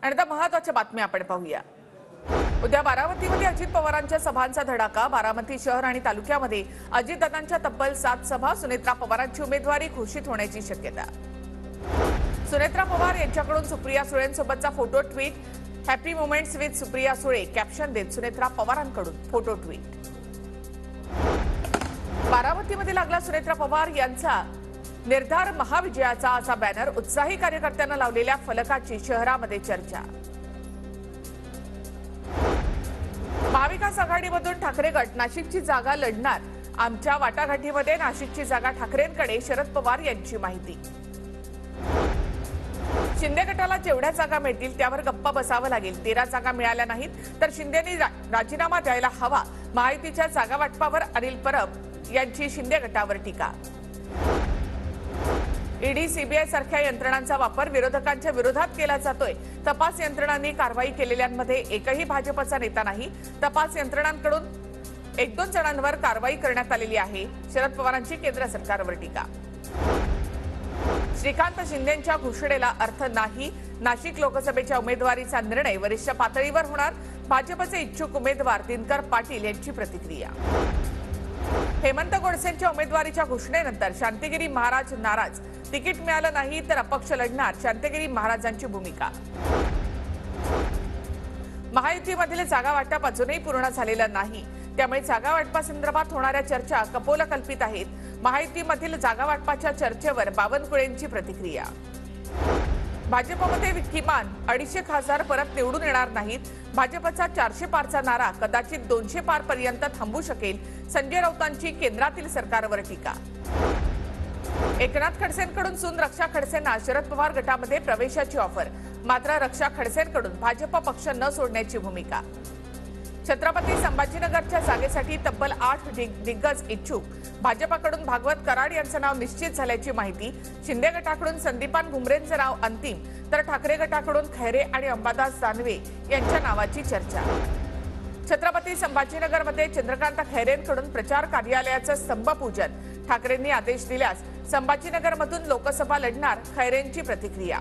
आणि आता महत्त्वाच्या बातम्या आपण पाहूया। उद्या बारामतीमध्ये अजित पवारांच्या सभांचा धडाका। बारामती शहर आणि तालुक्यामध्ये अजितदादांच्या तब्बल 7 सभा। सुनेत्रा पवारांची उमेदवारी घोषित होण्याची शक्यता। सुनेत्रा पवार यांच्याकडून सुप्रिया सुळेंसोबतचा photo tweet. Happy moments with Supriya Sule caption देत सुनेत्रा पवारांकडून फोटो ट्विट। बारामतीमध्ये लागला सुनेत्रा पवार यांचा निर्धार महाविजयाचा असा बॅनर। उत्साही कार्यकर्त्यांना लावलेल्या फलकाची शहरामध्ये चर्चा। महाविकास आघाडीमधून ठाकरे गट नाशिकची जागा लढणार। आमच्या वाटाघाटीमध्ये नाशिकची जागा ठाकरेंकडे, शरद पवार यांची माहिती। शिंदे गटाला जेवढ्या जागा मिळतील त्यावर गप्पा बसावं लागेल। 13 जागा मिळाल्या नाहीत तर शिंदेनी राजीनामा द्यायला हवा। महायुतीच्या जागा वाटपावर अनिल परब यांची शिंदे गटावर टीका। ईडी सीबीआय सारख्या यंत्रणांचा वापर विरोधकांच्या विरोधात केला जातोय। तपास यंत्रणांनी कारवाई केलेल्यांमध्ये एकही भाजपचा नेता नाही। तपास यंत्रणांकडून 1-2 जणांवर कारवाई करण्यात आलेली आहे। शरद पवारांची केंद्र सरकारवर टीका। श्रीकांत शिंदेंच्या घोषणेला अर्थ नाही। नाशिक लोकसभेच्या उमेदवारीचा निर्णय वरिष्ठ पातळीवर होणार। भाजपचे इच्छुक उमेदवार दिनकर पाटील यांची प्रतिक्रिया। हेमंत गोडसेंच्या उमेदवारीच्या घोषणेनंतर शांतिगिरी महाराज नाराज। तिकीट मिळालं नाही तर अपक्ष लढणार, शांतिगिरी महाराजांची भूमिका। महायुतीमधील जागा वाटप अजूनही पूर्ण झालेलं नाही, त्यामुळे जागा वाटपासंदर्भात होणाऱ्या चर्चा कपोलकल्पित आहेत। महायुतीमधील जागा वाटपाच्या चर्चेवर बावनकुळेंची प्रतिक्रिया। भाजपमध्ये किमान 250 खासदार परत निवडून येणार नाहीत। भाजपचा 400 पारचा नारा कदाचित 200 पार पर्यंत थांबू शकेल। संजय राऊतांची केंद्रातील सरकारवर टीका। एकनाथ खडसेंकडून सून रक्षा खडसेंना शरद पवार गटामध्ये प्रवेशाची ऑफर, मात्र रक्षा खडसेंकडून भाजप पक्ष न सोडण्याची भूमिका। छत्रपती संभाजीनगरच्या जागेसाठी तब्बल 8 दिग्गज इच्छुक। भाजपकडून भागवत कराड यांचं नाव निश्चित झाल्याची माहिती। शिंदे गटाकडून संदीपान भुमरेंचं नाव अंतिम, तर ठाकरे गटाकडून खैरे आणि अंबादास दानवे यांच्या नावाची चर्चा। छत्रपती संभाजीनगरमध्ये चंद्रकांत खैरेंकडून प्रचार कार्यालयाचं स्तंभपूजन। ठाकरेंनी आदेश दिल्यास संभाजीनगरमधून लोकसभा लढणार, खैरेंची प्रतिक्रिया।